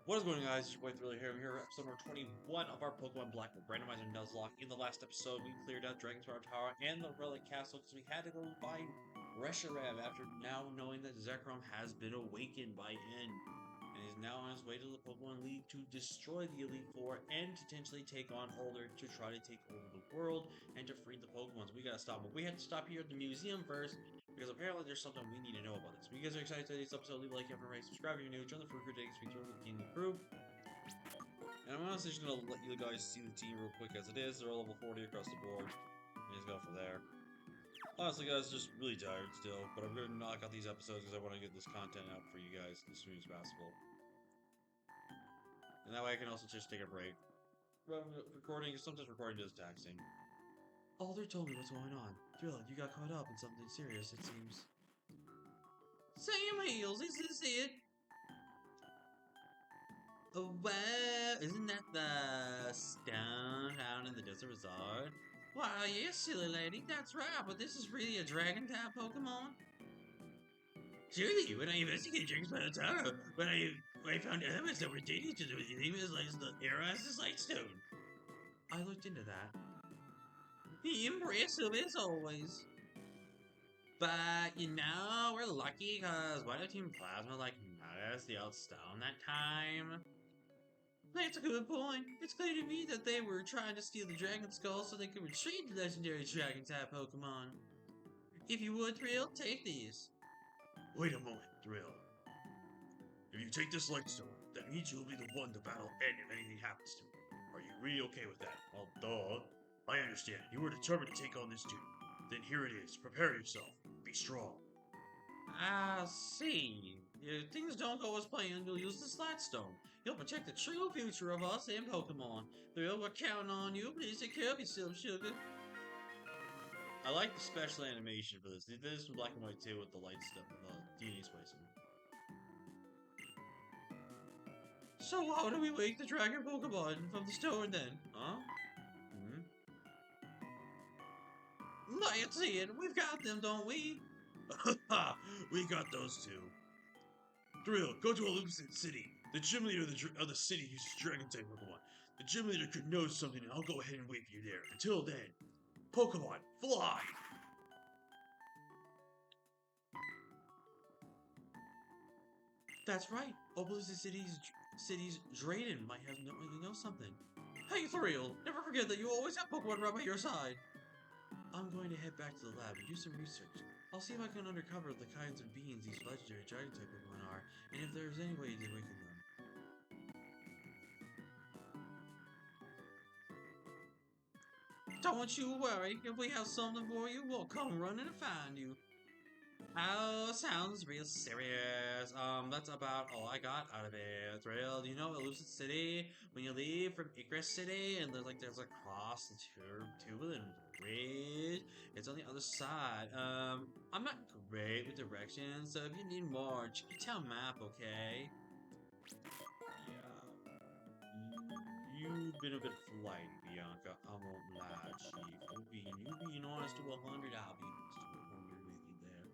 What is going on, guys? It's your boy Thriller here. I'm here for episode number 21 of our Pokemon Black Randomizer Nuzlocke. In the last episode, we cleared out Dragon's Power Tower and the Relic Castle because we had to go find Reshiram after now knowing that Zekrom has been awakened by N. And is now on his way to the Pokemon League to destroy the Elite Four and potentially take on Holder to try to take over the world and to free the Pokemons. We gotta stop him. We have to stop here at the museum first because apparently there's something we need to know about this. If you guys are excited for today's episode, leave a like if you haven't already, subscribe if you're new, join the Fruit Critics, we join the King Crew. And I'm honestly just gonna let you guys see the team real quick as it is. They're all level 40 across the board. And just go from there. Honestly, guys, just really tired still, but I'm gonna knock out these episodes because I want to get this content out for you guys as soon as possible. And that way I can also just take a break. Recording, sometimes recording is taxing. Alder told me what's going on. Thrill, you got caught up in something serious, it seems. Sam Heels, is this it? Oh, wow, isn't that the stone down in the desert resort? Why, yes, silly lady, that's right, but this is really a dragon-type Pokemon. Surely, when I investigated Dragon's Power Tower, when I found elements that were dated to the famous like the era as a Lightstone. I looked into that. Impressive as always. But, you know, we're lucky because why did Team Plasma, like, notice the Outstone that time? That's a good point. It's clear to me that they were trying to steal the Dragon Skull so they could retrieve the legendary Dragon-type Pokemon. If you would, Thrill, take these. Wait a moment, Thrill. If you take this Lightstone, that means you'll be the one to battle Ed if anything happens to him. Are you really okay with that? Well, duh. I understand. You were determined to take on this dude. Then here it is. Prepare yourself. Be strong. I see. If things don't go as planned, you'll use the Lightstone. You'll protect the true future of us and Pokemon. Thrill, we're counting on you. Please take care of yourself, sugar. I like the special animation for this. They did this in black and white too with the light stuff, the DNA splicing. So how do we wake the dragon Pokemon from the stone then? Huh? Let's see it. We've got them, don't we? We got those two. Thrill, go to Elucid City. The gym leader of the city uses Dragon-type Pokemon. The gym leader could know something and I'll go ahead and wait for you there. Until then, Pokemon, fly! That's right. Elucid City's Drayden might have know something. Hey, Thrill, never forget that you always have Pokemon right by your side. I'm going to head back to the lab and do some research. I'll see if I can uncover the kinds of beings these legendary Dragon-type Pokemon are, and if there's any way to awaken them. Don't you worry, if we have something for you, we'll come running to find you. Oh, sounds real serious. That's about all I got out of it. Thrill, do you know Elucid City? When you leave from Icarus City, and there's a cross and Tubular Bridge. It's on the other side. I'm not great with directions, so if you need more, check your town map, okay? Yeah. You've been a bit flighty, Bianca. I won't lie, Chief. You being honest to 100, I'll be honest to 100 with you there.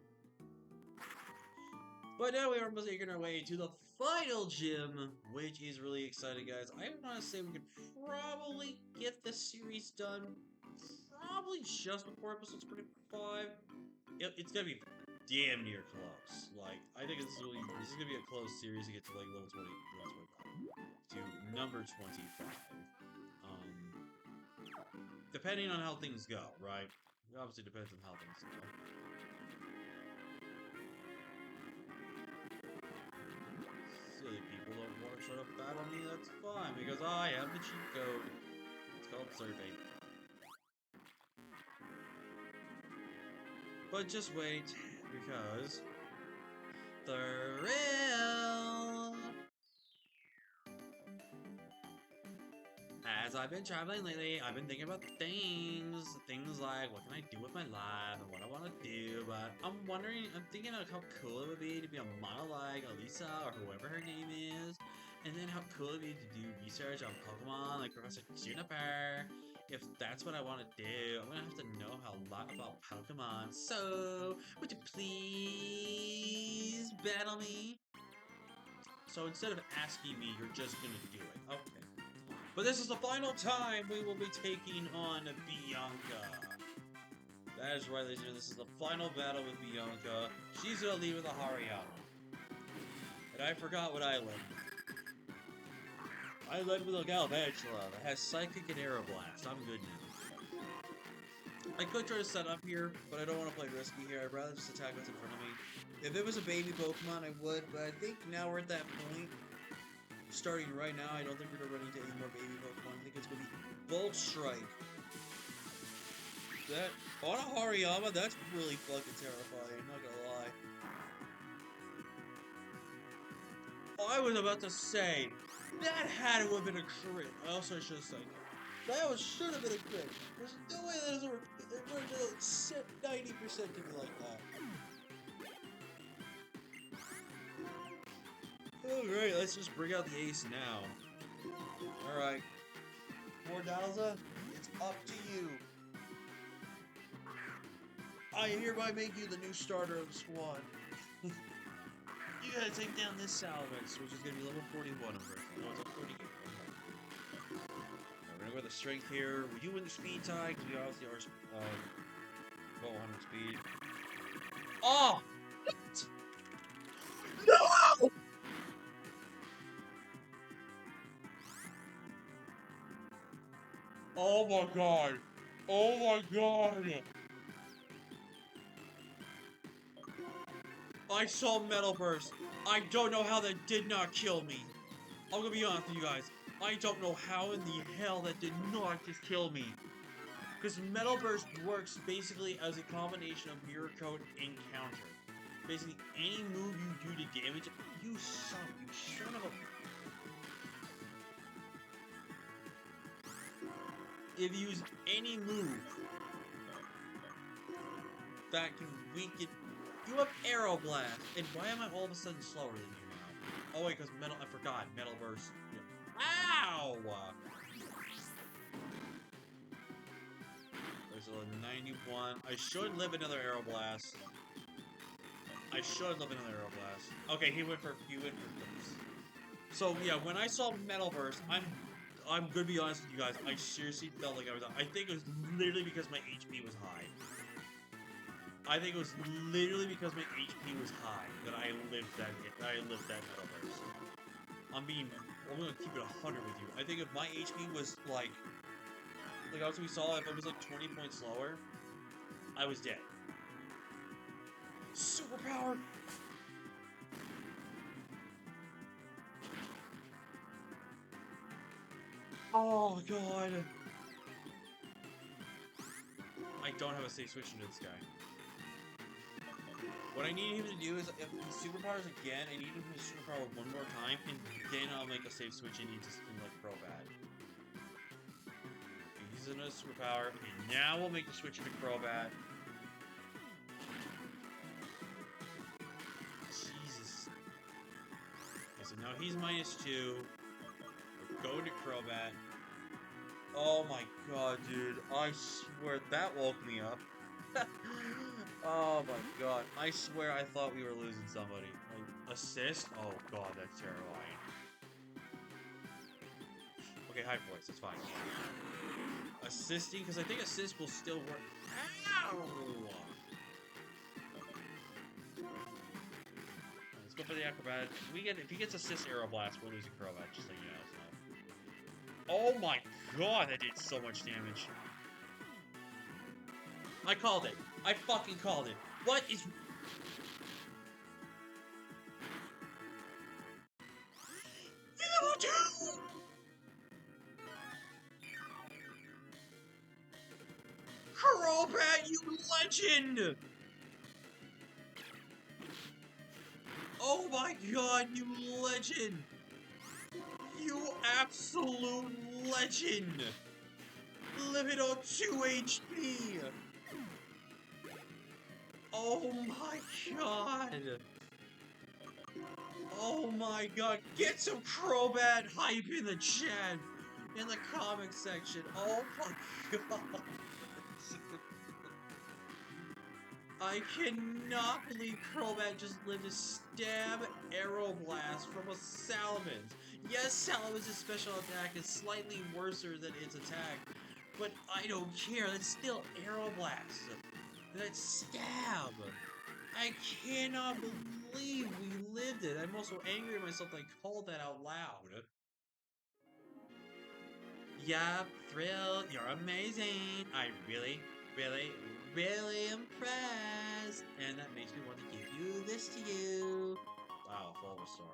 But now we are making our way to the final gym, which is really exciting, guys. I want to say we could probably get the series done probably just before episode 25. It's gonna be damn near close. Like, I think this is gonna be a close series to get to like level 20, level 25, to number 25. Depending on how things go, right? It obviously depends on how things go. Silly people don't want to shut up battle me, that's fine, because I have the cheat code. It's called surfing. But just wait, because Thrill! As I've been traveling lately, I've been thinking about things like what can I do with my life and what I want to do, but I'm thinking of how cool it would be to be a model like Elisa or whoever her name is, and then how cool it would be to do research on Pokemon like Professor Juniper. If that's what I want to do, I'm gonna have to know a lot about Pokemon, so would you please battle me? So instead of asking me, you're just gonna do it. Okay. But this is the final time we will be taking on Bianca. That is right, ladies and gentlemen. This is the final battle with Bianca. She's gonna leave with a Hariyama. And I forgot what I led with. I led with a Galvantula that has Psychic and Aero Blast. I'm good now. I could try to set up here, but I don't want to play risky here. I'd rather just attack what's in front of me. If it was a baby Pokemon, I would, but I think now we're at that point. Starting right now, I don't think we're going to run into any more baby Pokemon. I think it's going to be Volt Strike. That, on a Hariyama, that's really fucking terrifying, I'm not gonna lie. I was about to say, that had to have been a crit. I also should have said, that should have been a crit. There's no way that it would have set 90% to be like that. Alright, let's just bring out the ace now. Alright. Mordalza, it's up to you. I hereby make you the new starter of the squad. You gotta take down this Salvage, which is gonna be level 41 of course. No, it's level 48. We're gonna go with the strength here. We do win the speed tie, because we obviously are 100 speed. Oh! No! Oh my god! Oh my god! I saw Metal Burst. I don't know how that did not kill me. I'm gonna be honest with you guys. I don't know how in the hell that did not just kill me. Because Metal Burst works basically as a combination of Mirror Coat and Counter. Basically, any move you do to damage, you suck, you son of a... If you use any move that can weaken... You have Aero Blast, and why am I all of a sudden slower than you now? Oh wait, because I forgot, Metal Burst. Yeah. Ow! There's a 91. I should live another Aero Blast. Okay, he went for this. So yeah, when I saw Metal Burst, I'm gonna be honest with you guys, I seriously felt like I was... I think it was literally because my HP was high. I think it was literally because my HP was high that I lived that Metal Burst. I'm gonna keep it 100 with you. I think if my HP was like as we saw, if it was like 20 points lower, I was dead. Superpower! Oh god! I don't have a safe switch into this guy. What I need him to do is, if he superpowers again, I need him to superpower one more time, and then I'll make a safe switch and into something like Crobat. He's in a superpower, and now we'll make the switch into Crobat. Jesus. Okay, so now he's -2. We're going to Crobat. Oh my god, dude. I swear, that woke me up. Oh my god. I swear I thought we were losing somebody. Like, assist? Oh god, that's terrifying. Okay, high voice, that's fine. Assisting? Because I think assist will still work. Ow! Let's go for the acrobat. If he gets assist Aero Blast, we're losing Crobat, just so you know. So. Oh my god, that did so much damage. I called it. I fucking called it. What is... Level 2! Crobat, you legend! Oh my god, you legend! You absolute legend! Living on 2 HP! Oh my god! Oh my god! Get some Crobat hype in the chat! In the comment section! Oh my god! I cannot believe Crobat just lived a stab arrow blast from a Salamence. Yes, Salamence's special attack is slightly worse than its attack, but I don't care. That's still arrow blast. That's stab. I cannot believe we lived it. I'm also angry at myself that I called that out loud. Yup, Thrill, you're amazing. I really, really impressed. And that makes me want to give you this to you. Wow, full restore.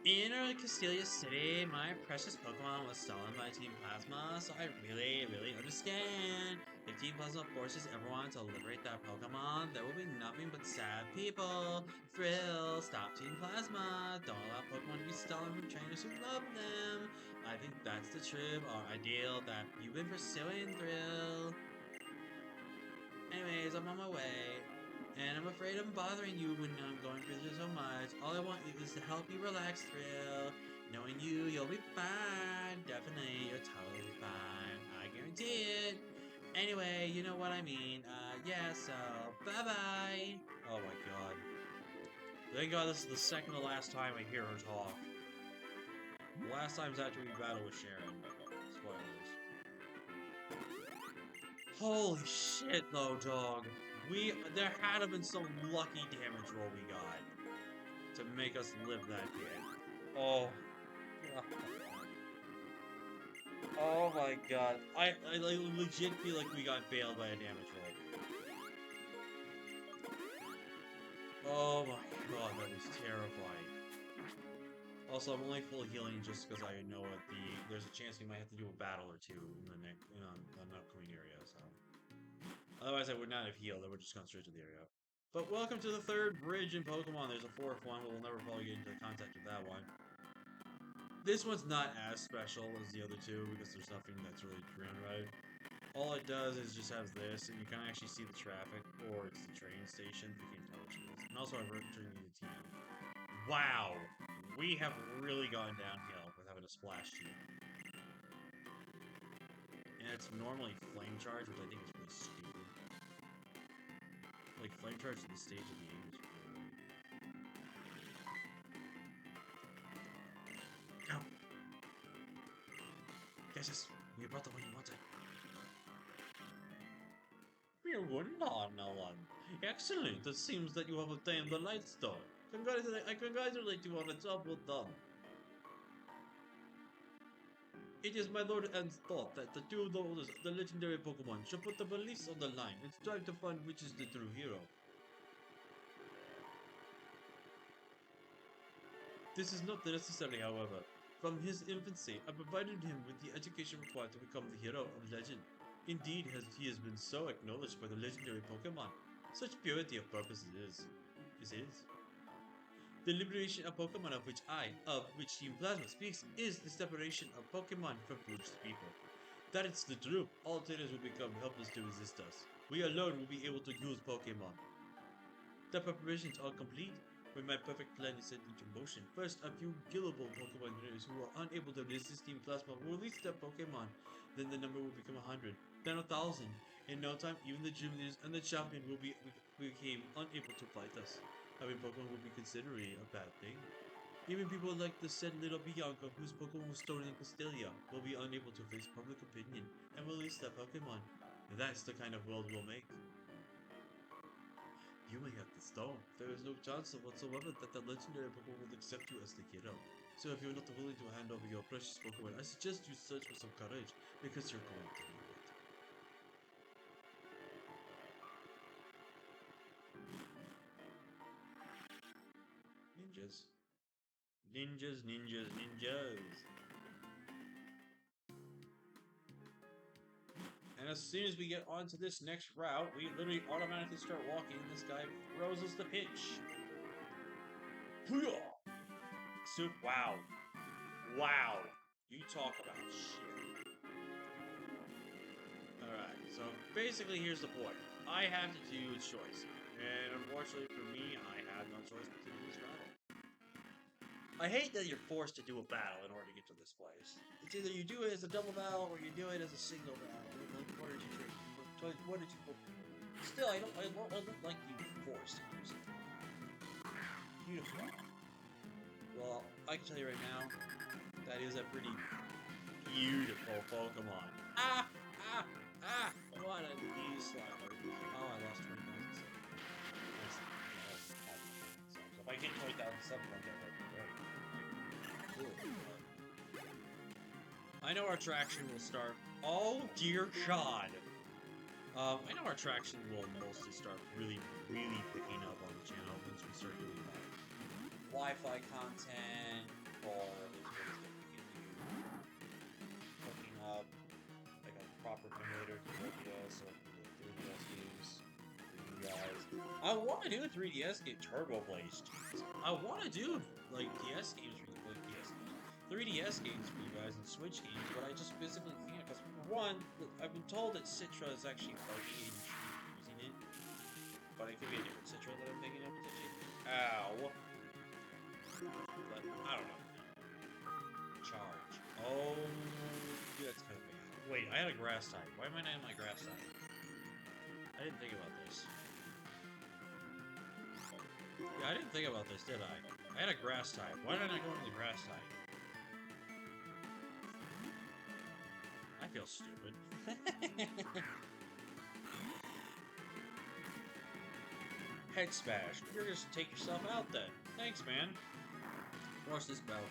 In early Castelia City, my precious Pokemon was stolen by Team Plasma, so I really, really understand. If Team Plasma forces everyone to liberate that Pokemon, there will be nothing but sad people. Thrill, stop Team Plasma. Don't allow Pokemon to be stolen from trainers who love them. I think that's the true or ideal that you've been pursuing, Thrill. Anyways, I'm on my way. And I'm afraid I'm bothering you when I'm going through this so much. All I want is to help you relax, Thrill. Knowing you, you'll be fine. Definitely, you're totally fine. I guarantee it. Anyway, you know what I mean. Yeah, so, bye-bye. Oh my god. Thank god this is the second to last time I hear her talk. The last time's after we battle with Sharon. Spoilers. Holy shit, though, dog. There had to have been some lucky damage roll we got to make us live that hit. Oh. Oh my god. I legit feel like we got bailed by a damage roll. Oh my god, that was terrifying. Also, I'm only full healing just because I know there's a chance we might have to do a battle or two in the next, an upcoming area, so. Otherwise, I would not have healed. I would have just gone straight to the area. But welcome to the third bridge in Pokemon. There's a fourth one, but we'll never probably get into contact with that one. This one's not as special as the other two because there's nothing that's really grand right. All it does is just has this, and you can actually see the traffic, or it's the train station. You can't tell which it is. And also, I've returned you the TM. Wow! We have really gone downhill with having a splash team. And it's normally Flame Charge, which I think is really stupid. Like, Flame Charge at this stage of the game is really... Go! Yes, we brought the one you wanted. You're good on, Nolan. Excellent! It seems that you have obtained the Light Stone. I congratulate you on a job well done. It is my Lord Anne's thought that the two of the legendary Pokemon should put the beliefs on the line and strive to find which is the true hero. This is not necessary, however. From his infancy, I provided him with the education required to become the hero of legend. Indeed, he has been so acknowledged by the legendary Pokemon. Such purity of purpose is his. The liberation of Pokemon of which Team Plasma speaks, is the separation of Pokemon from foolish people. That is the truth. All trainers will become helpless to resist us. We alone will be able to use Pokemon. The preparations are complete. When my perfect plan is set into motion, first a few killable Pokemon trainers who are unable to resist Team Plasma will release their Pokemon. Then the number will become 100, then 1,000. In no time, even the gym leaders and the champion will became unable to fight us. Having Pokemon will be considered a bad thing. Even people like the said little Bianca, whose Pokemon was stolen in Castelia, will be unable to face public opinion and release their Pokemon. That's the kind of world we'll make. You may have the stone. There is no chance whatsoever that the legendary Pokemon will accept you as the hero. So if you're not willing to hand over your precious Pokemon, I suggest you search for some courage, because you're going to need it. Ninjas. Ninjas, ninjas, ninjas. And as soon as we get onto this next route, we literally automatically start walking, and this guy throws us the pitch. Wow. Wow. You talk about shit. Alright, so basically here's the point. I have to do a choice. And unfortunately for me, I have no choice but to do this battle. I hate that you're forced to do a battle in order to get to this place. It's either you do it as a double battle or you do it as a single battle. Like, what did you choose? What did you? Still, I don't like being forced to do something. Beautiful. Well, I can tell you right now, that is a pretty beautiful Pokemon. Ah, ah, ah! What a knee slapper! Oh, I lost 20,000. So if I get 20,000 something like that, that'd be great. I know our traction will start. Oh dear God! I know our traction will mostly start really picking up on the channel once we start doing like Wi-Fi content or hooking up like a proper emulator to 3DS or 3DS games for you guys. I want to do a 3DS game, Turbo Blaze. I want to do like DS games for you, like DS games. 3DS games for you guys and Switch games, but I just physically can't because one, I've been told that Citra is actually bugging and using it, but it could be a different Citra that I'm thinking of potentially. Ow! But I don't know. Charge. Oh, that's kind of bad. Wait, I had a grass type. Why am I not in my grass type? I didn't think about this. Yeah, I didn't think about this, did I? I had a grass type. Why did I not go into the grass type? I feel stupid. Head smash. You're just take yourself out then. Thanks, man. Watch this belt.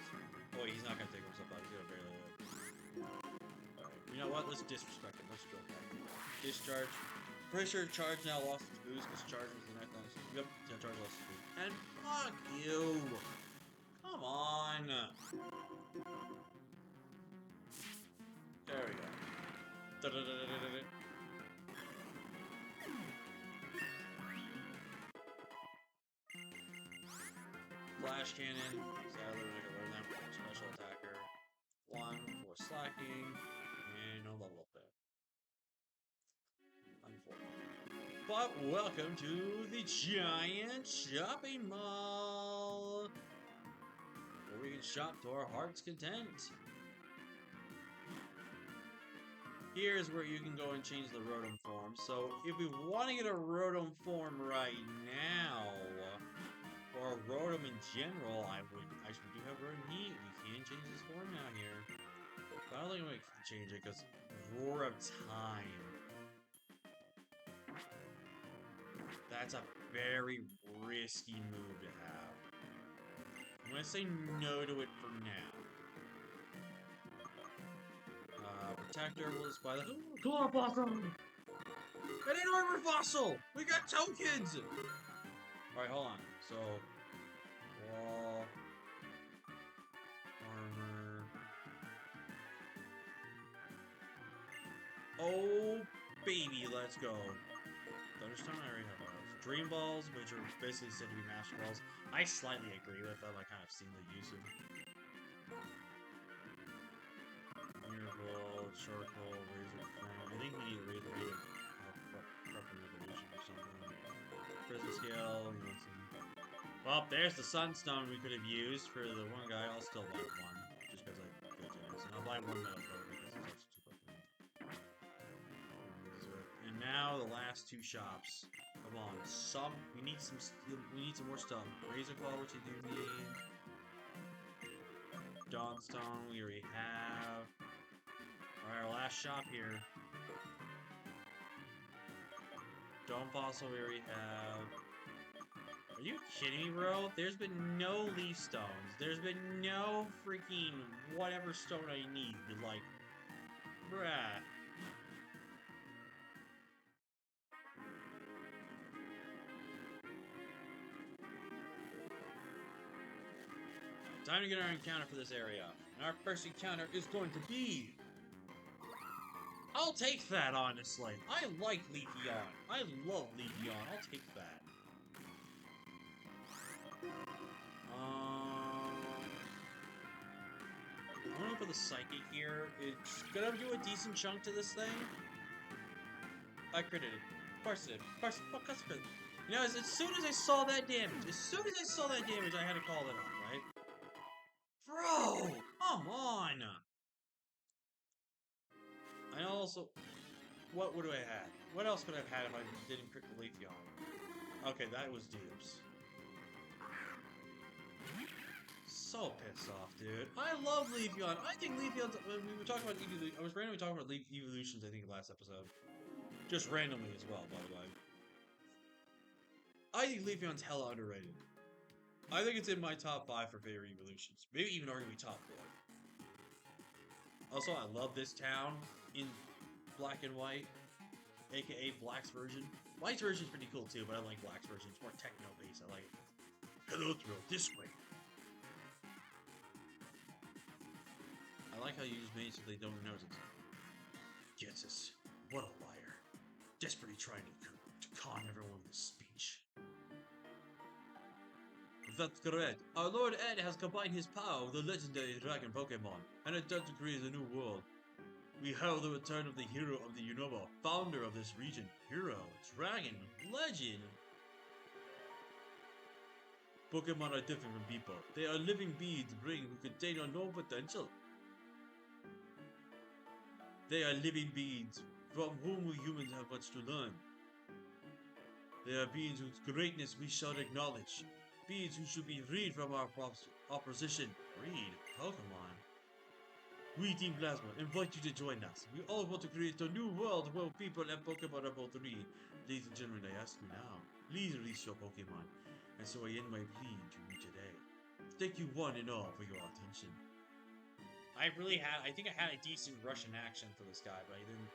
Oh, wait, he's not gonna take himself out. He's gonna barely live. Alright, you know what? Let's disrespect him. Let's drill back. Discharge. Pretty sure Charge now lost its boost because Charge was the next one. Yep, yeah, Charge lost its boost. And fuck you! Come on! There we go. Da-da-da-da-da-da. Flash Cannon. Sadly, we're gonna learn that from Special Attacker. 1 for slacking. And no level up there. Unfortunately. But welcome to the giant shopping mall! Where we can shop to our heart's content. Here's where you can go and change the Rotom form. So if we want to get a Rotom form right now, or a Rotom in general, we do have Rotom Heat. We can change this form now here. But I don't think I'm going to change it because Roar of Time. That's a very risky move to have. I'm going to say no to it for now. Protector will display the Chloroplast! An Armor Fossil! We got tokens! Alright, hold on. So, wall, armor. Oh, baby, let's go. Thunderstorm, I already have those. Dream Balls, which are basically said to be Master Balls. I slightly agree with them. I kind of seen the use of Miracle, Charcoal, Razor Flame. I think we need a Razor Revolution or something. Prism Scale, you want some. Well, there's the Sunstone we could have used for the one guy. I'll still buy one, just because I go to this. And I'll buy one Metal Coat because it's also too quick. And now the last two shops. Come on, we need some more stuff. Razor Claw, which you do need. Dawnstone, we already have. Alright, our last shop here. Dome Fossil, we already have. Are you kidding me, bro? There's been no Leaf Stones. There's been no freaking whatever stone I need. Like, bruh. Time to get our encounter for this area. And our first encounter is going to be... I'll take that, honestly. I like Leafeon. I love Leafeon. I'll take that. I'm gonna put the Psychic here. It's gonna do a decent chunk to this thing. I critted it. Of course it did. Of course it did. You know, as soon as I saw that damage, I had to call it off, right? Bro! Come on! I also... What would I have? What else could I have had if I didn't pick the Leafeon? Okay, that was dupes. So pissed off, dude. I love Leafeon. I think Leafeon's... We were talking about evolution. I was randomly talking about evolutions, I think, last episode. Just randomly as well, by the way. I think Leafeon's hella underrated. I think it's in my top 5 for favorite evolutions. Maybe even arguably top 4. Also, I love this town in black and white, aka Black's version. White's version is pretty cool too, but I like Black's version. It's more techno-based. I like it. Hello, throw this way. I like how you use mates so they don't notice. Gets us. What a liar. Desperately trying to con everyone with his speech. That's correct. Our Lord Ed has combined his power with the legendary dragon Pokemon, and attempts to create a new world. We hail the return of the hero of the Unova, founder of this region. Hero, dragon, legend. Pokemon are different from people. They are living beings who contain unknown potential. They are living beings from whom we humans have much to learn. They are beings whose greatness we shall acknowledge. Beings who should be freed from our opposition. Freed? Pokemon. We, Team Plasma, invite you to join us. We all want to create a new world where people and Pokemon are both free. Ladies and gentlemen, I ask you now, please release your Pokemon. And so I end my plea to you today. Thank you one and all for your attention. I think I had a decent Russian accent for this guy, but I didn't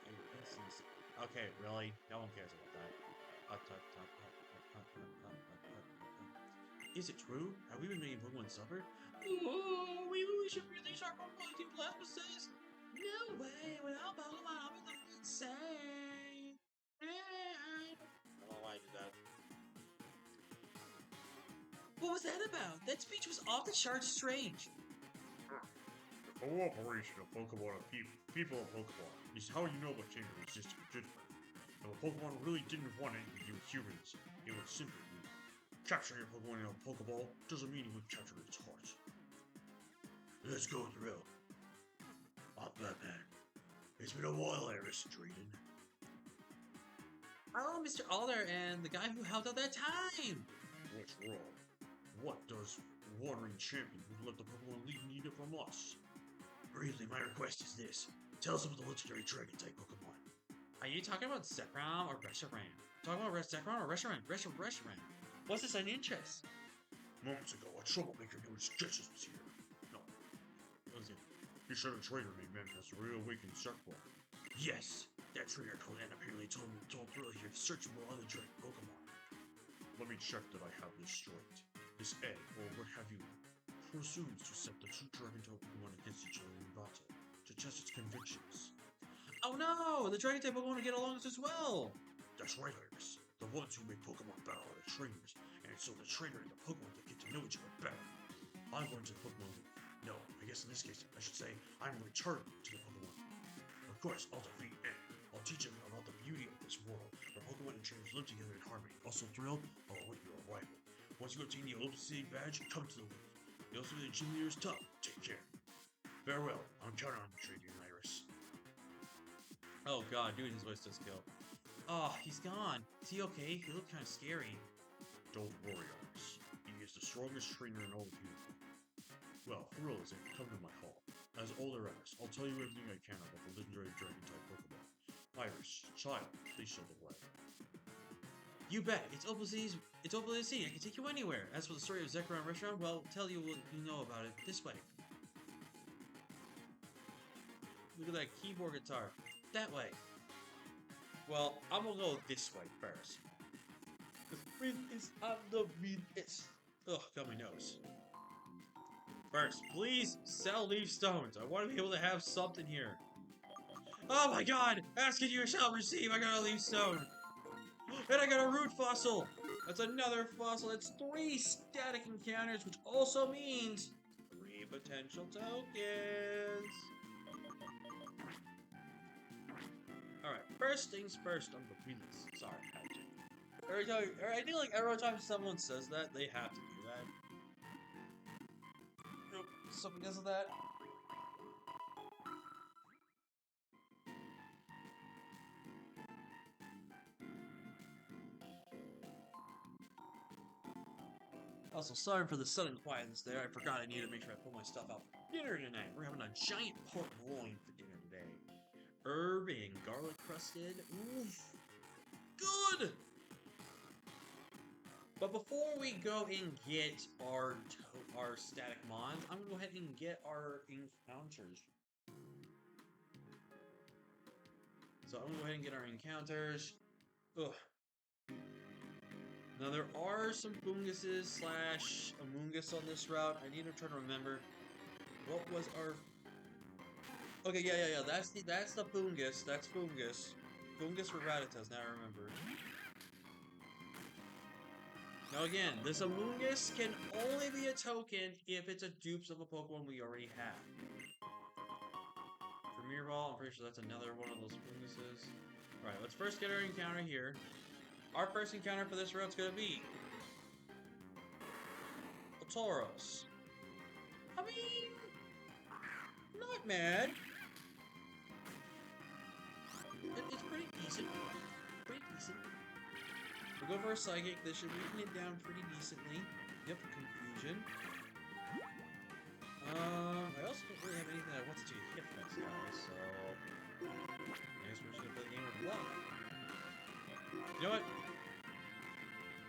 see. Okay, really? No one cares about that. Is it true? Have we been making Pokemon suffer? Oh, we should release our Pokemon Team Plasma says. No way, without Pokemon, I'll be the insane. I don't know why I did that. What was that about? That speech was off the charts strange. The cooperation of Pokemon and people of Pokemon is how you know what change exists legitimately. And the Pokemon really didn't want anything to do with humans. It was simply capturing a Pokemon in a Pokeball doesn't mean you would capture its heart. Let's go, Thrill. I'm Batman. It's been a while, Iris Drayden. Oh, Mr. Alder and the guy who held out that time! What's wrong? What does Wandering Champion who let the Pokemon League need it from us? Briefly, my request is this. Tell us about the legendary Dragon-type Pokemon. Are you talking about Zekrom or Reshiram? Talking about Zekrom or Reshiram? Reshiram. What's this an interest? Moments ago, a troublemaker named Sketches was here. No. What was it? He said a traitor named Manifest reawakened Zekrom. Yes! That traitor Conan apparently told Thrill here to search for other dragon Pokemon. Let me check that I have this straight. This Ed, or what have you, presumes to set the two dragon-type Pokemon against each other in battle, to test its convictions. Oh no! The dragon-type Pokemon get along as well! That's right, Iris. The ones who make Pokemon battle are the trainers, and so the trainer and the Pokemon that get to know each other better. I'm going to the Pokemon League. No, I guess in this case, I should say, I'm returning to the Pokemon League. Of course, I'll defeat Ed. I'll teach him about the beauty of this world, where Pokemon and trainers live together in harmony. Also, Thrill, I'll await your arrival. Once you obtain the Olympus League badge, come to the League. You'll see the gym leader's tough. Take care. Farewell. I'm counting on you, Trading Iris. Oh god, dude, his voice does kill. Oh, he's gone. Is he okay? He looked kind of scary. Don't worry, Iris. He is the strongest trainer in all of Unity. Well, Thrill is it. Come to my hall. As older Iris, I'll tell you everything I can about the legendary dragon-type Pokemon. Iris, child, please show the way. You bet. It's open season. I can take you anywhere. As for the story of Zekrom and Reshiram, well, tell you what you know about it this way. Look at that keyboard guitar. That way. Well, I'm gonna go this way first. The wind is on the wind. Ugh, got my nose. First, please sell leaf stones. I want to be able to have something here. Oh my god! Ask and you shall receive. I got a leaf stone. And I got a root fossil. That's another fossil. That's 3 static encounters, which also means 3 potential tokens. Alright, first things first, I'm the penis. Sorry, I think like every time someone says that, they have to do that. So because of that, also, sorry for the sudden quietness there. I forgot I needed to make sure I pull my stuff out for dinner tonight. We're having a giant pork loin for dinner today. Herb and garlic crusted. Oof. Good! But before we go and get our static mons, I'm gonna go ahead and get our encounters. So I'm gonna go ahead and get our encounters. Ugh. Now there are some funguses slash amoongus on this route. I need to try to remember what was our. Okay, yeah. That's the fungus. That's fungus. Fungus for Ratatas. Now I remember. Now again, this amoongus can only be a token if it's a dupes of a Pokemon we already have. Premier Ball. I'm pretty sure that's another one of those funguses. All right, let's first get our encounter here. Our first encounter for this route's gonna be a Tauros. I mean, not mad. It's pretty decent. Pretty decent. We'll go for a Psychic. This should weaken it down pretty decently. Yep, Confusion. I also don't really have anything I want to hit this guy, so I guess we're just gonna play the game with luck. You know what?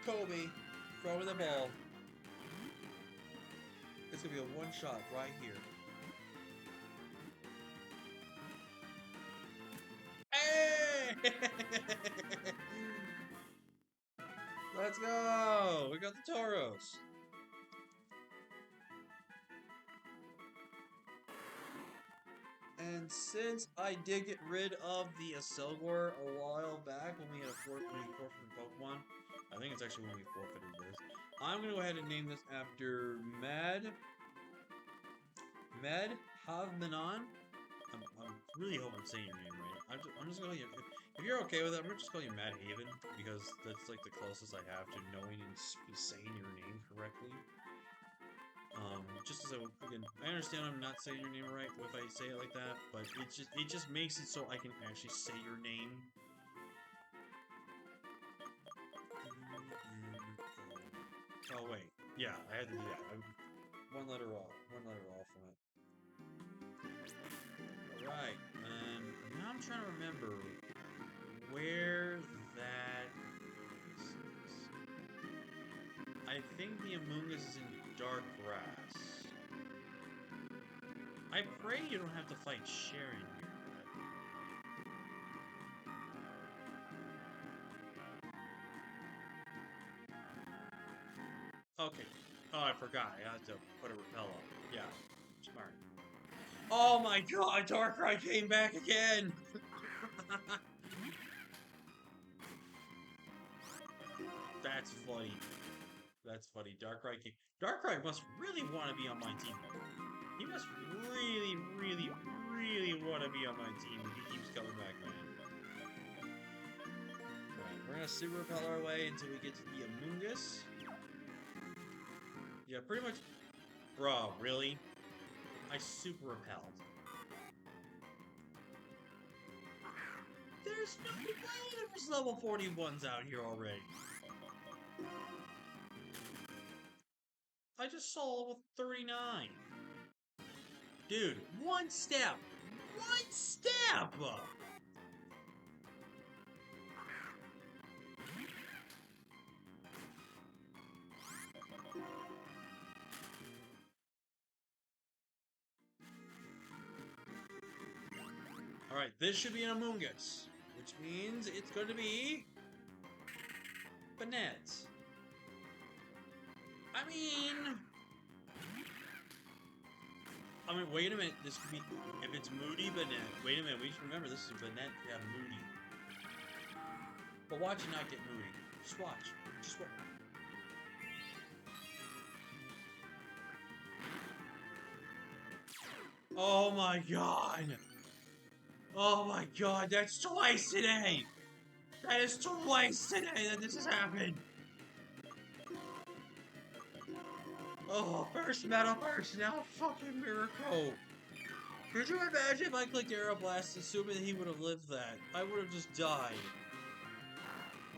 Kobe, throw the ball. It's gonna be a one shot right here. Hey! Let's go! We got the Tauros. And since I did get rid of the Aselgor a while back when we had forfeited Pokemon, I think it's actually when we forfeited this, I'm gonna go ahead and name this after Mad Havmanon. I'm really hope I'm saying your name right. I'm just gonna call you, if you're okay with it, I'm gonna just call you Mad Haven because that's like the closest I have to knowing and saying your name correctly. Just as again, I understand I'm not saying your name right if I say it like that, but it just makes it so I can actually say your name. Oh wait, yeah, I had to do that. One letter off from it. All right, now I'm trying to remember where that is. I think the Amoongus is in dark grass. I pray you don't have to fight Sharon here. Okay. Oh, I forgot. I had to put a repel on. Yeah. Smart. Oh my god, Darkrai came back again! That's funny. That's funny. Darkrai must really want to be on my team. He must really want to be on my team if he keeps coming back, man. Alright, we're gonna super repel our way until we get to the Amoongus. Yeah, pretty much. Bro, really? I super repelled. There's no way there's level 41s out here already. I just saw level 39. Dude, one step! One step! Alright, this should be an Amoongus, which means it's going to be Banette. I mean, wait a minute, this could be, if it's Moody Banette, wait a minute, we should remember this is Banette, yeah, Moody. But watch it not get Moody. Just watch. Just watch. Oh my god! Oh my god, that's twice today! That is twice today that this has happened! Oh, first metal burst, now fucking miracle. Could you imagine if I clicked Aeroblast assuming he would have lived that? I would have just died.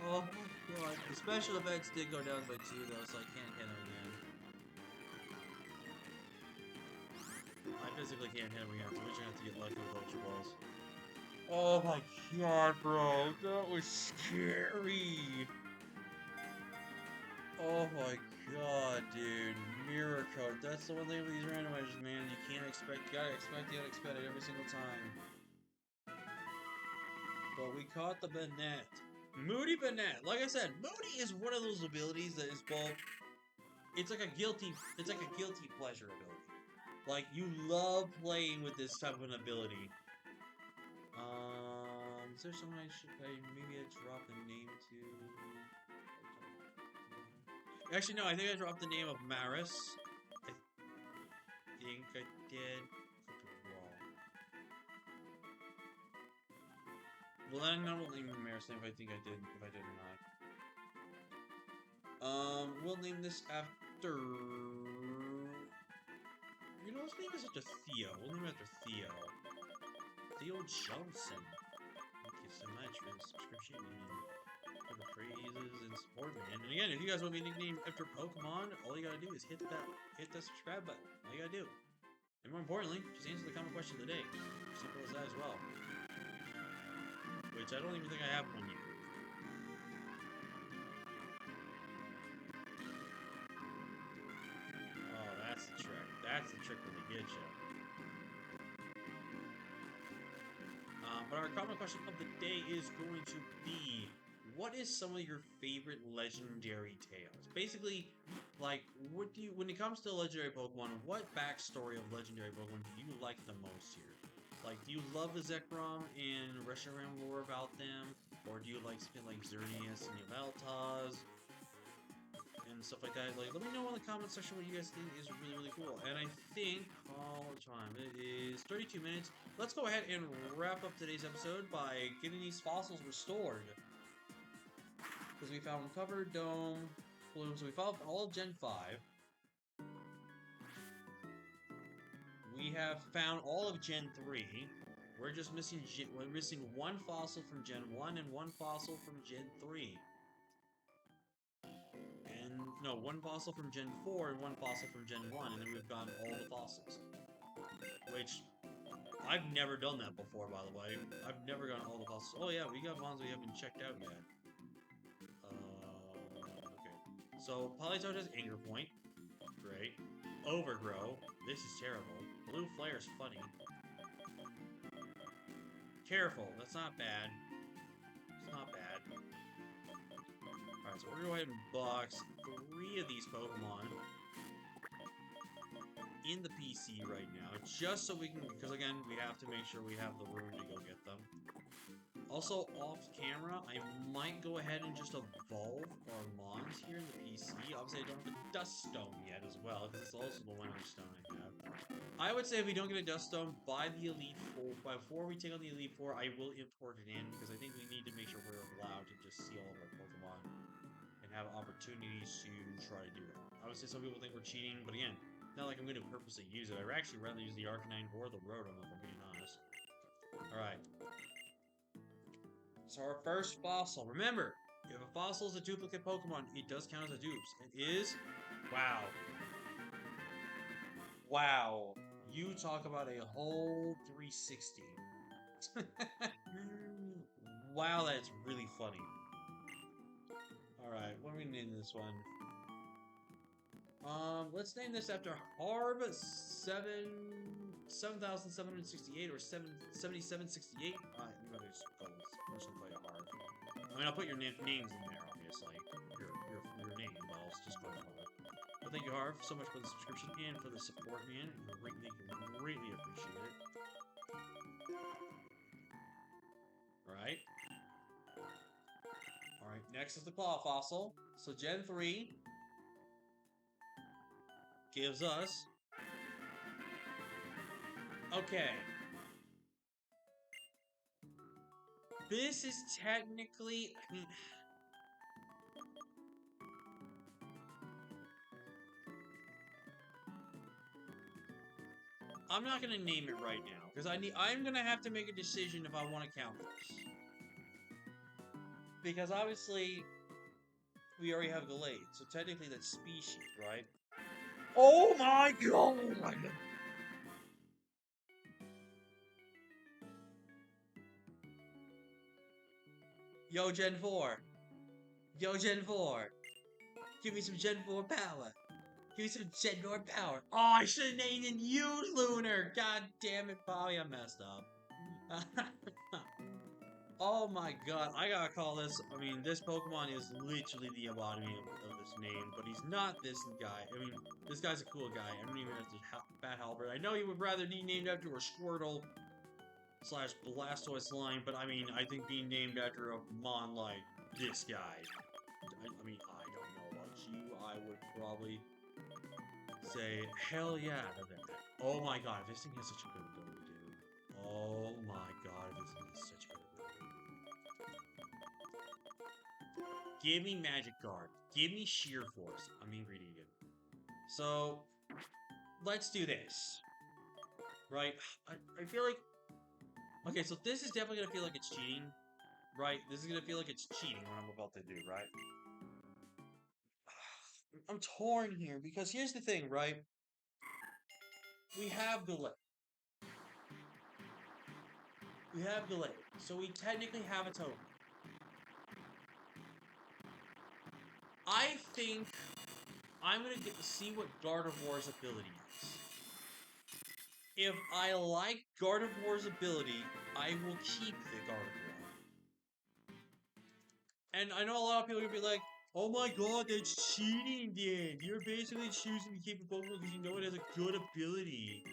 Oh my god. The special effects did go down by 2 though, so I can't hit him again. I physically can't hit him again, so we're gonna have to get lucky with Ultra Balls. Oh my god, bro. That was scary. Oh my god, dude. Miracle. That's the one thing with these randomizers, man. You can't expect, you gotta expect the unexpected every single time. But we caught the Banette. Moody Banette. Like I said, Moody is one of those abilities that is both, it's like a guilty pleasure ability. Like, you love playing with this type of an ability. Is there someone maybe I dropped the name to? Actually, no, I think I dropped the name of Maris. I think I did. Well, then I won't name Maris name if I think I did, if I did or not. We'll name this after... You know, his name is after Theo. We'll name it after Theo. Theo Johnson. Thank you so much for the subscription and for the praises and support, man. And again, if you guys want me to name after Pokemon, all you gotta do is hit that subscribe button. All you gotta do. And more importantly, just answer the comment question of the day. Simple as that as well. Which I don't even think I have one yet. Oh, that's the trick. That's the trick that they get you. But our comment question of the day is going to be, what is some of your favorite legendary tales? Basically, like, what do you, when it comes to legendary Pokemon, what backstory of legendary Pokemon do you like the most here? Like, do you love the Zekrom and Reshiram lore about them? Or do you like something like Xerneas and Yveltal and stuff like that? Like, let me know in the comment section what you guys think is really, really cool. And I think, all the time, it is 32 minutes. Let's go ahead and wrap up today's episode by getting these fossils restored. Because we found Covered, Dome, Plume, so we found all of Gen 5. We have found all of Gen 3. We're just missing one fossil from Gen 1 and one fossil from Gen 3. And no, one fossil from Gen 4 and one fossil from Gen 1, and then we've gotten all the fossils. Which I've never done that before, by the way. I've never gotten all the fossils. Oh yeah, we got ones we haven't checked out yet. Okay. So Politoed has Anger Point. Great. Overgrow. This is terrible. Blue Flare's funny. Careful, that's not bad. It's not bad. Alright, so we're going to go ahead and box 3 of these Pokemon in the PC right now, just so we can, because again, we have to make sure we have the room to go get them. Also, off camera, I might go ahead and just evolve our Mons here in the PC. Obviously, I don't have a Dust Stone yet as well, because it's also the one stone I have. I would say if we don't get a Dust Stone by the Elite Four, before we take on the Elite Four, I will import it in, because I think we need to make sure we're allowed to just see all of our Pokemon and have opportunities to try to do it. Obviously, some people think we're cheating, but again, not like I'm going to purposely use it. I'd actually rather use the Arcanine or the Rotom, if I'm being honest. Alright. So our first fossil. Remember, if a fossil is a duplicate Pokemon, it does count as a dupes. It is... Wow. Wow. You talk about a whole 360. Wow, that's really funny. Alright, what are we naming this one? Let's name this after Harb 7768 or 7768. I'm gonna just go with, I'm just gonna play a Harb. I mean, I'll put your names in there, obviously. Your name, but I'll just go with Harb. But thank you, Harv, so much for the subscription and for the support, man. Greatly appreciate it. Alright. Alright, next is the Claw Fossil. So Gen 3 gives us... Okay. This is technically... I mean... I'm not gonna name it right now because I'm gonna have to make a decision if I want to count this. Because obviously we already have Gallade, so technically that's species, right? Oh my god! Yo, Gen 4. Yo, Gen 4. Give me some Gen 4 power. Give me some Gen 4 power. Oh, I should have named it Huge Lunar. God damn it, Bobby, I messed up. Oh my god, I gotta call this. I mean, this Pokemon is literally the embodiment of this name, but he's not this guy. I mean, this guy's a cool guy. I don't even have to Bat Halberd. I know he would rather be named after a Squirtle slash Blastoise line, but I mean, I think being named after a Mon like this guy. I mean, I don't know about you. I would probably say, hell yeah to that. Oh my god, this thing has such a good ability, dude. Oh my god, this thing has such a good ability. Give me Magic Guard. Give me Sheer Force. I'm being greedy again. So, let's do this. Right? I feel like... Okay, so this is definitely gonna feel like it's cheating. Right? This is gonna feel like it's cheating what I'm about to do, right? I'm torn here, because here's the thing, right? We have Gallade. We have Gallade. So we technically have a token. I think I'm gonna get to see what Gardevoir's ability is. If I like Gardevoir's ability, I will keep the Gardevoir. And I know a lot of people are gonna be like, oh my god, that's cheating, Dan. You're basically choosing to keep a Pokemon because you know it has a good ability.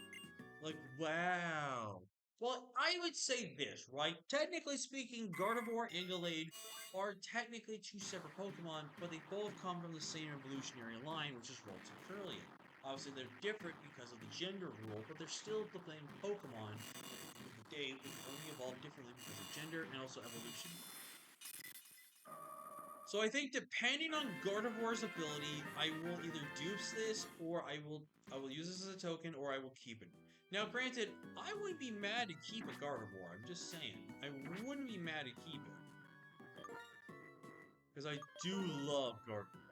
Like, wow. Well, I would say this, right? Technically speaking, Gardevoir and Gallade are technically two separate Pokemon, but they both come from the same evolutionary line, which is Ralts and Curlian. Obviously, they're different because of the gender rule, but they're still the same Pokemon. At the end of the day, they only evolve differently because of gender and also evolution. So I think depending on Gardevoir's ability, I will either dupes this, or I will use this as a token, or I will keep it. Now, granted, I wouldn't be mad to keep a Gardevoir. I'm just saying, I wouldn't be mad to keep it because I do love Gardevoir.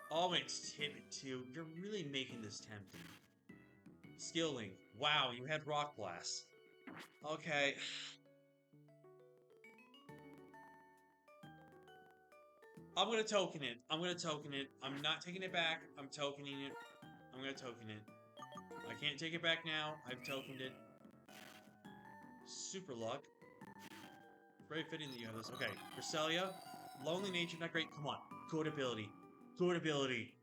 Oh, it's timid too. You're really making this tempting. Skilling. Wow, you had Rock Blast. Okay. I'm gonna token it. I'm gonna token it. I'm not taking it back. I'm tokening it. I'm gonna token it. I can't take it back now. I've tokened it. Super luck. Very fitting that you have this. Okay, Cresselia. Lonely nature, not great. Come on. Good ability. Good ability.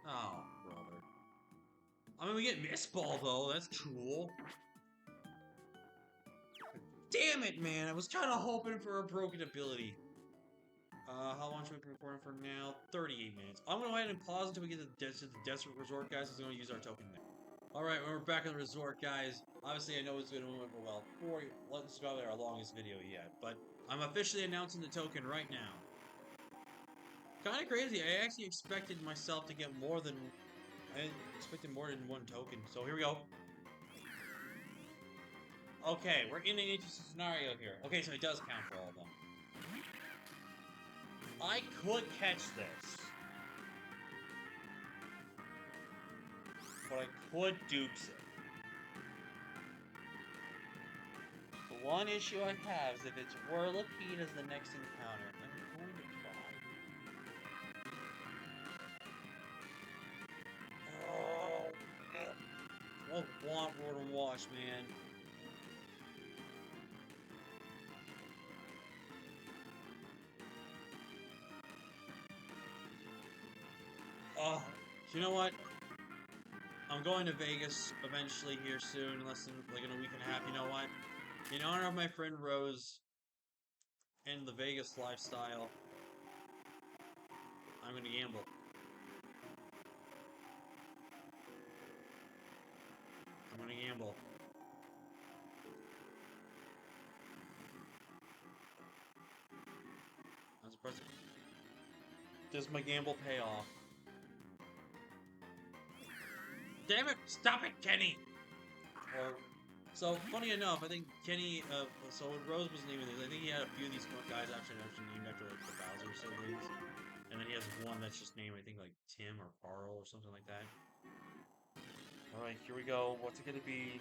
Oh, brother. I mean, we get Mist Ball, though. That's cool. Damn it, man. I was kind of hoping for a broken ability. How long should we be recording for now? 38 minutes. I'm going to go ahead and pause until we get to the Desert Resort, guys. We're going to use our token now. Alright, we're back in the resort, guys. Obviously, I know it's going to went well. Let's go to our longest video yet. But I'm officially announcing the token right now. Kind of crazy. I actually expected myself to get more than... I expected more than one token. So here we go. Okay, we're in an interesting scenario here. Okay, so it does count for all of them. I could catch this. But I could dupes it. The one issue I have is if it's Whirlipede as the next encounter, I'm going to cry. Oh, I want Roar to Wash, man. Oh, you know what? I'm going to Vegas eventually here soon, less than like in a week and a half. You know what? In honor of my friend Rose and the Vegas lifestyle, I'm going to gamble. I'm going to gamble. That's a present. Does my gamble pay off? Damn it! Stop it, Kenny! Or, so, funny enough, I think Kenny, so when Rose was naming these, I think he had a few of these guys actually named after, like, the Bowser siblings. And then he has one that's just named, I think, like, Tim or Carl or something like that. Alright, here we go. What's it gonna be?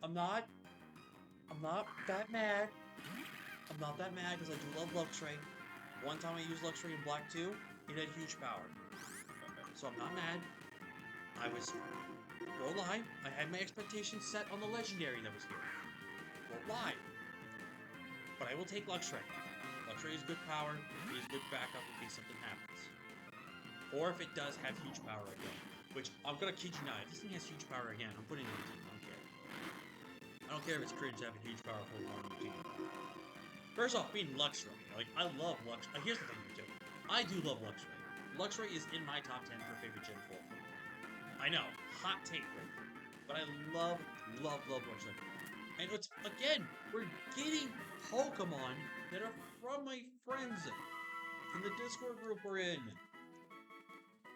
I'm not that mad. I'm not that mad because I do love Luxray. One time I used Luxray in Black 2, it had huge power. So I'm not mad. I was, won't lie, I had my expectations set on the Legendary that was here. Won't lie. But I will take Luxray. Luxray is good power, he is good backup in case something happens. Or if it does have huge power again. Which, I'm gonna kid you not, if this thing has huge power again, I'm putting it on the team, I don't care. I don't care if it's cringe to have a huge power Pokemon on the team. First off, being Luxray, like, I love Luxray. Here's the thing, too. I do love Luxray. Luxray is in my top 10 for favorite Gen 4 Pokemon. I know, hot take right there. But I love Luxray. And it's, again, we're getting Pokemon that are from my friends in the Discord group we're in.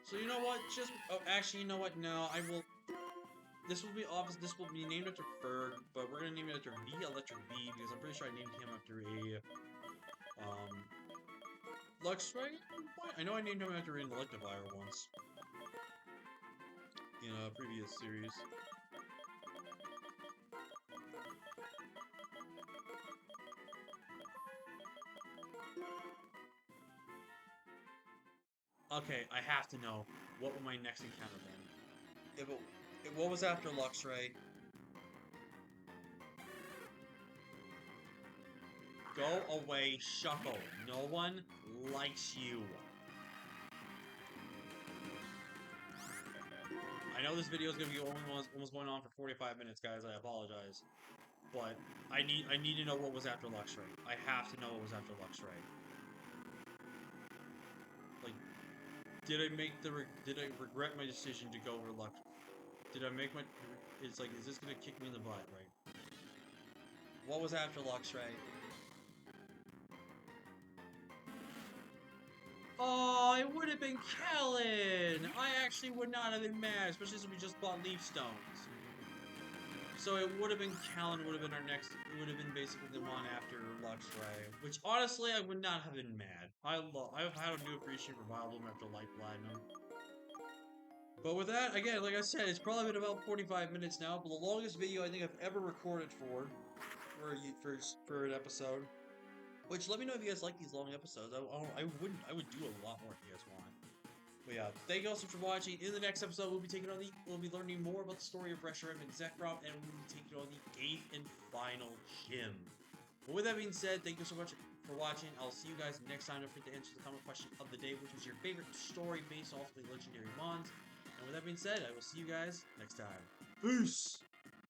So you know what? Just, oh, actually, you know what? No, I will. This will be obvious. This will be named after Ferg, but we're gonna name it after V Electric V because I'm pretty sure I named him after a Luxray. I know I named him after an Electivire once in a previous series. Okay, I have to know, what will my next encounter then? What was after Luxray? Go away, Shuckle. No one likes you. I know this video is gonna be almost going on for 45 minutes, guys. I apologize, but I need to know what was after Luxray. I have to know what was after Luxray. Like, did I regret my decision to go over Luxray? Did I make my? It's like, is this gonna kick me in the butt, right? What was after Luxray? Oh, it would have been Kellen! I actually would not have been mad, especially since we just bought Leaf Stones. So it would have been Kellen, would have been our next, it would have been basically the one after Luxray. Which, honestly, I would not have been mad. I've had a new appreciation for Vileplume after Light Platinum. But with that, again, like I said, it's probably been about 45 minutes now, but the longest video I think I've ever recorded for an episode. Which, let me know if you guys like these long episodes. I would do a lot more if you guys want. But yeah, thank you all so much for watching. In the next episode, we'll be learning more about the story of Reshiram and Zekrom, and we'll be taking on the 8th and final gym. But with that being said, thank you so much for watching. I'll see you guys next time. Don't forget to answer the common question of the day, which was your favorite story based off the legendary mons. And with that being said, I will see you guys next time. Peace!